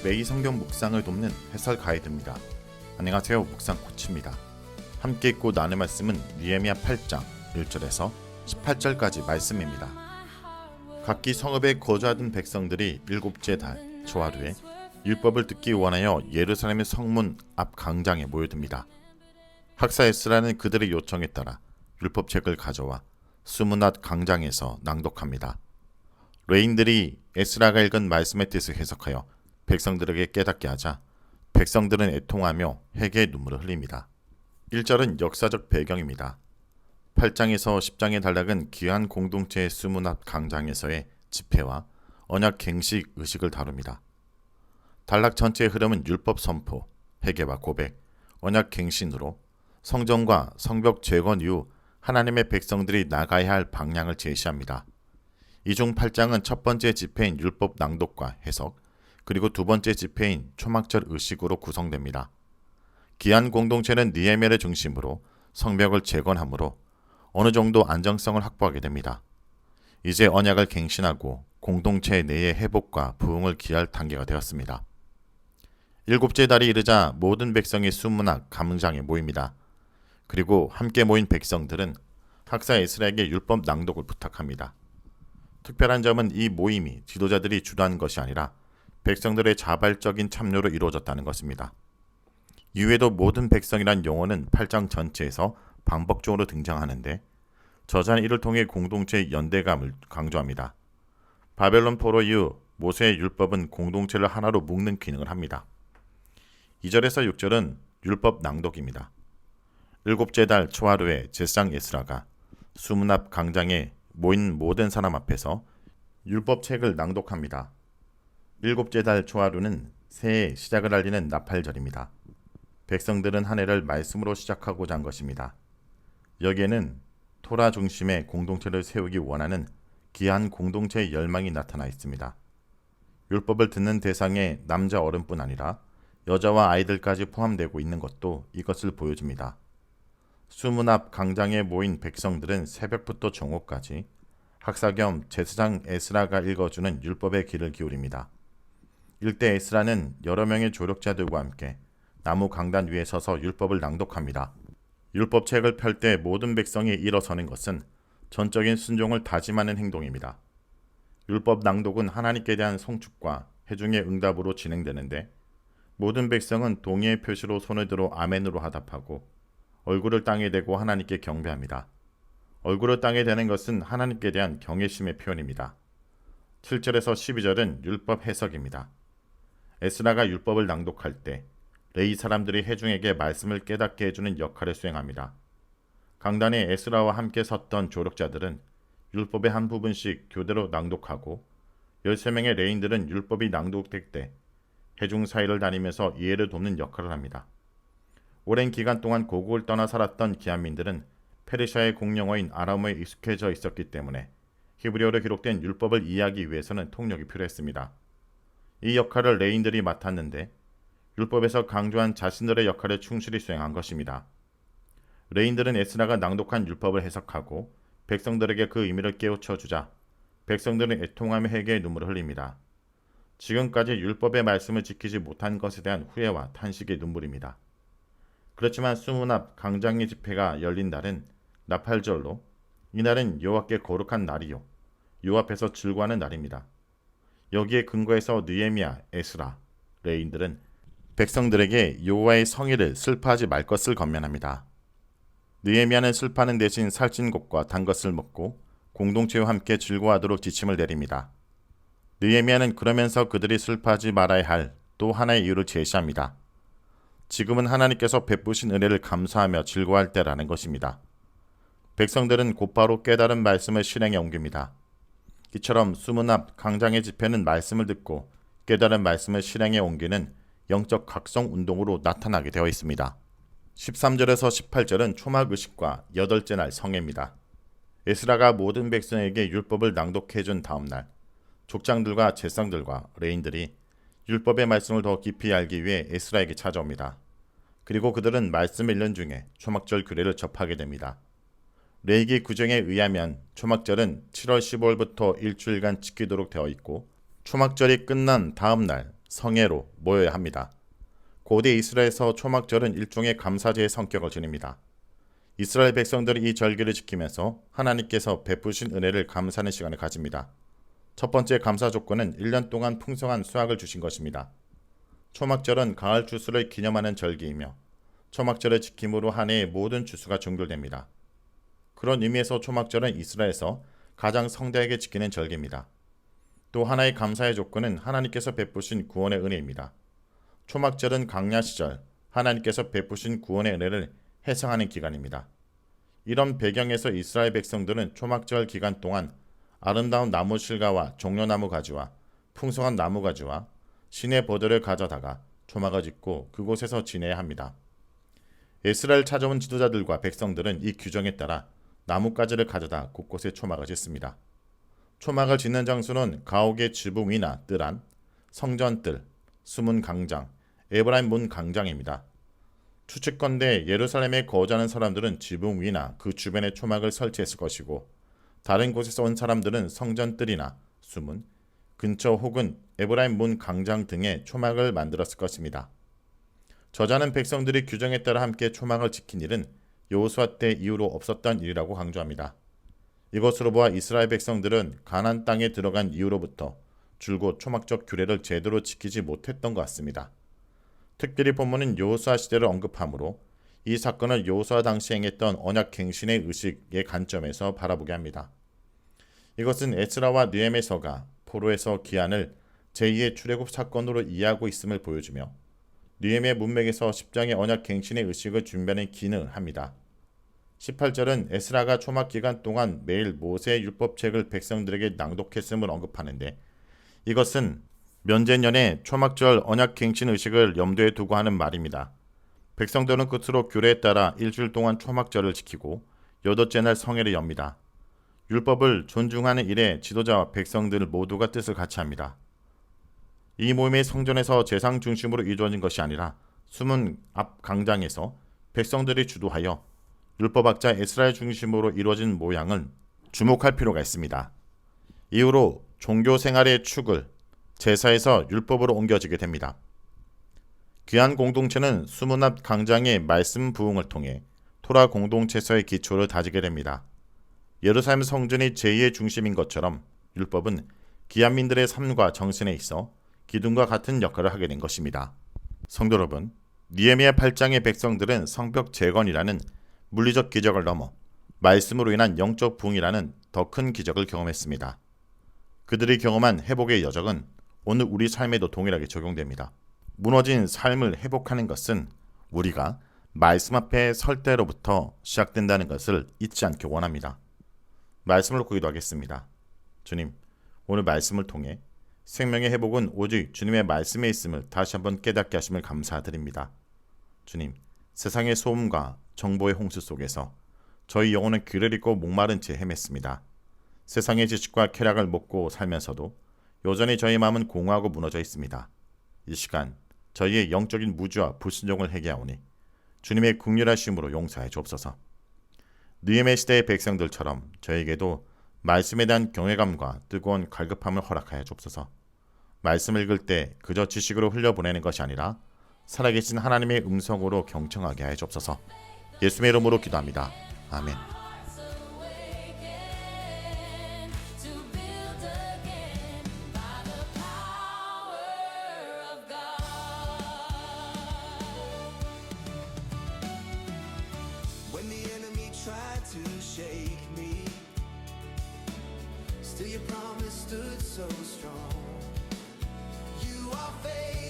매일 성경 묵상을 돕는 해설 가이드입니다. 안녕하세요. 묵상 코치입니다. 함께 읽고 나눌 말씀은 느헤미야 8장 1절에서 18절까지 말씀입니다. 각기 성읍에 거주하던 백성들이 일곱째 달 초하루에 율법을 듣기 원하여 예루살렘의 성문 앞 광장에 모여듭니다. 학사 에스라는 그들의 요청에 따라 율법책을 가져와 수문앞 광장에서 낭독합니다. 레인들이 에스라가 읽은 말씀의 뜻을 해석하여 백성들에게 깨닫게 하자 백성들은 애통하며 회개의 눈물을 흘립니다. 1절은 역사적 배경입니다. 8장에서 10장의 단락은 귀한 공동체의 수문앞 광장에서의 집회와 언약 갱식 의식을 다룹니다. 단락 전체의 흐름은 율법 선포, 회개와 고백, 언약 갱신으로 성전과 성벽 재건 이후 하나님의 백성들이 나가야 할 방향을 제시합니다. 이 중 8장은 첫 번째 집회인 율법 낭독과 해석, 그리고 두 번째 집회인 초막절 의식으로 구성됩니다. 귀한 공동체는 느헤미야를 중심으로 성벽을 재건함으로 어느 정도 안정성을 확보하게 됩니다. 이제 언약을 갱신하고 공동체 내의 회복과 부흥을 기할 단계가 되었습니다. 일곱째 달이 이르자 모든 백성이 수문앞 광장에 모입니다. 그리고 함께 모인 백성들은 학사 에스라에게 율법 낭독을 부탁합니다. 특별한 점은 이 모임이 지도자들이 주도한 것이 아니라 백성들의 자발적인 참여로 이루어졌다는 것입니다. 이외에도 모든 백성이란 용어는 8장 전체에서 반복적으로 등장하는데 저자는 이를 통해 공동체의 연대감을 강조합니다. 바벨론 포로 이후 모세의 율법은 공동체를 하나로 묶는 기능을 합니다. 2절에서 6절은 율법 낭독입니다. 일곱째 달 초하루에 제사장 에스라가 수문앞 광장에 모인 모든 사람 앞에서 율법책을 낭독합니다. 일곱째 달 초하루는 새해의 시작을 알리는 나팔절입니다. 백성들은 한 해를 말씀으로 시작하고자 한 것입니다. 여기에는 토라 중심의 공동체를 세우기 원하는 귀한 공동체의 열망이 나타나 있습니다. 율법을 듣는 대상에 남자 어른뿐 아니라 여자와 아이들까지 포함되고 있는 것도 이것을 보여줍니다. 수문앞 광장에 모인 백성들은 새벽부터 정오까지 학사 겸 제사장 에스라가 읽어주는 율법의 귀를 기울입니다. 일대 에스라는 여러 명의 조력자들과 함께 나무 강단 위에 서서 율법을 낭독합니다. 율법책을 펼 때 모든 백성이 일어서는 것은 전적인 순종을 다짐하는 행동입니다. 율법 낭독은 하나님께 대한 송축과 회중의 응답으로 진행되는데 모든 백성은 동의의 표시로 손을 들어 아멘으로 화답하고 얼굴을 땅에 대고 하나님께 경배합니다. 얼굴을 땅에 대는 것은 하나님께 대한 경외심의 표현입니다. 7절에서 12절은 율법 해석입니다. 에스라가 율법을 낭독할 때 레위 사람들이 회중에게 말씀을 깨닫게 해주는 역할을 수행합니다. 강단에 에스라와 함께 섰던 조력자들은 율법의 한 부분씩 교대로 낭독하고 13명의 레인들은 율법이 낭독될 때 회중 사이를 다니면서 이해를 돕는 역할을 합니다. 오랜 기간 동안 고국을 떠나 살았던 기한민들은 페르시아의 공용어인 아람어에 익숙해져 있었기 때문에 히브리어로 기록된 율법을 이해하기 위해서는 통역이 필요했습니다. 이 역할을 레인들이 맡았는데 율법에서 강조한 자신들의 역할을 충실히 수행한 것입니다. 레인들은 에스라가 낭독한 율법을 해석하고 백성들에게 그 의미를 깨우쳐 주자 백성들은 애통하며 회개의 눈물을 흘립니다. 지금까지 율법의 말씀을 지키지 못한 것에 대한 후회와 탄식의 눈물입니다. 그렇지만 수문앞 광장의 집회가 열린 날은 나팔절로 이날은 여호와께 거룩한 날이요 여호와 앞에서 즐거워하는 날입니다. 여기에 근거해서 느헤미야, 에스라, 레인들은 백성들에게 여호와의 성의를 슬퍼하지 말 것을 권면합니다. 느헤미야는 슬퍼하는 대신 살찐 것과 단 것을 먹고 공동체와 함께 즐거워하도록 지침을 내립니다. 느헤미야는 그러면서 그들이 슬퍼하지 말아야 할 또 하나의 이유를 제시합니다. 지금은 하나님께서 베푸신 은혜를 감사하며 즐거워할 때라는 것입니다. 백성들은 곧바로 깨달은 말씀을 실행에 옮깁니다. 이처럼 수문앞 광장의 집회는 말씀을 듣고 깨달은 말씀을 실행에 옮기는 영적 각성 운동으로 나타나게 되어 있습니다. 13절에서 18절은 초막의식과 여덟째 날 성회입니다. 에스라가 모든 백성에게 율법을 낭독해 준 다음 날 족장들과 제사장들과 레인들이 율법의 말씀을 더 깊이 알기 위해 에스라에게 찾아옵니다. 그리고 그들은 말씀을 읽는 중에 초막절 규례를 접하게 됩니다. 레위기 규정에 의하면 초막절은 7월 15일부터 일주일간 지키도록 되어 있고 초막절이 끝난 다음 날 성회로 모여야 합니다. 고대 이스라엘에서 초막절은 일종의 감사제의 성격을 지닙니다. 이스라엘 백성들이 이 절기를 지키면서 하나님께서 베푸신 은혜를 감사하는 시간을 가집니다. 첫 번째 감사 조건은 1년 동안 풍성한 수확을 주신 것입니다. 초막절은 가을 추수를 기념하는 절기이며 초막절을 지킴으로 한 해의 모든 추수가 종결됩니다. 그런 의미에서 초막절은 이스라엘에서 가장 성대하게 지키는 절기입니다. 또 하나의 감사의 조건은 하나님께서 베푸신 구원의 은혜입니다. 초막절은 강야 시절 하나님께서 베푸신 구원의 은혜를 회상하는 기간입니다. 이런 배경에서 이스라엘 백성들은 초막절 기간 동안 아름다운 나무 실과와 종려나무 가지와 풍성한 나무 가지와 시내 보들을 가져다가 초막을 짓고 그곳에서 지내야 합니다. 에스라엘 찾아온 지도자들과 백성들은 이 규정에 따라 나뭇가지를 가져다 곳곳에 초막을 짓습니다. 초막을 짓는 장소는 가옥의 지붕 위나 뜰 안, 성전뜰, 수문 강장, 에브라임 문 강장입니다. 추측건대 예루살렘에 거주하는 사람들은 지붕 위나 그 주변에 초막을 설치했을 것이고 다른 곳에서 온 사람들은 성전뜰이나 수문, 근처 혹은 에브라임 문 강장 등에 초막을 만들었을 것입니다. 저자는 백성들이 규정에 따라 함께 초막을 지킨 일은 여호수아 때 이후로 없었던 일이라고 강조합니다. 이것으로 보아 이스라엘 백성들은 가나안 땅에 들어간 이후로부터 줄곧 초막적 규례를 제대로 지키지 못했던 것 같습니다. 특별히 본문은 여호수아 시대를 언급하므로 이 사건을 여호수아 당시 행했던 언약 갱신의 의식의 관점에서 바라보게 합니다. 이것은 에스라와 느헤미야서가 포로에서 귀환을 제2의 출애굽 사건으로 이해하고 있음을 보여주며 느헤미야 문맥에서 10장의 언약 갱신의 의식을 준비하는 기능을 합니다. 18절은 에스라가 초막 기간 동안 매일 모세의 율법책을 백성들에게 낭독했음을 언급하는데 이것은 면제년의 초막절 언약 갱신 의식을 염두에 두고 하는 말입니다. 백성들은 끝으로 규례에 따라 일주일 동안 초막절을 지키고 여덟째 날 성회를 엽니다. 율법을 존중하는 일에 지도자와 백성들 모두가 뜻을 같이 합니다. 이 모임이 성전에서 제상 중심으로 이루어진 것이 아니라 수문 앞 강장에서 백성들이 주도하여 율법학자 에스라엘 중심으로 이루어진 모양을 주목할 필요가 있습니다. 이후로 종교 생활의 축을 제사에서 율법으로 옮겨지게 됩니다. 귀한 공동체는 수문 앞 강장의 말씀 부흥을 통해 토라 공동체에서의 기초를 다지게 됩니다. 예루살렘 성전이 제2의 중심인 것처럼 율법은 귀한민들의 삶과 정신에 있어 기둥과 같은 역할을 하게 된 것입니다. 성도 여러분, 느헤미야 8장의 백성들은 성벽 재건이라는 물리적 기적을 넘어 말씀으로 인한 영적 부흥이라는 더 큰 기적을 경험했습니다. 그들이 경험한 회복의 여정은 오늘 우리 삶에도 동일하게 적용됩니다. 무너진 삶을 회복하는 것은 우리가 말씀 앞에 설 때로부터 시작된다는 것을 잊지 않기 원합니다. 말씀을 놓고 기도하겠습니다. 주님, 오늘 말씀을 통해 생명의 회복은 오직 주님의 말씀에 있음을 다시 한번 깨닫게 하심을 감사드립니다. 주님, 세상의 소음과 정보의 홍수 속에서 저희 영혼은 귀를 잃고 목마른 채 헤맸습니다. 세상의 지식과 쾌락을 먹고 살면서도 여전히 저희 마음은 공허하고 무너져 있습니다. 이 시간 저희의 영적인 무지와 불순종을 회개하오니 주님의 긍휼하심으로 용서해 주옵소서. 느헤미야 시대의 백성들처럼 저에게도 말씀에 대한 경외감과 뜨거운 갈급함을 허락하여 주옵소서. 말씀을 읽을 때 그저 지식으로 흘려보내는 것이 아니라 살아계신 하나님의 음성으로 경청하게 하여 주옵소서. 예수의 이름으로 기도합니다. 아멘. When the enemy tried to shake me, still your promise stood so strong. You are faithful.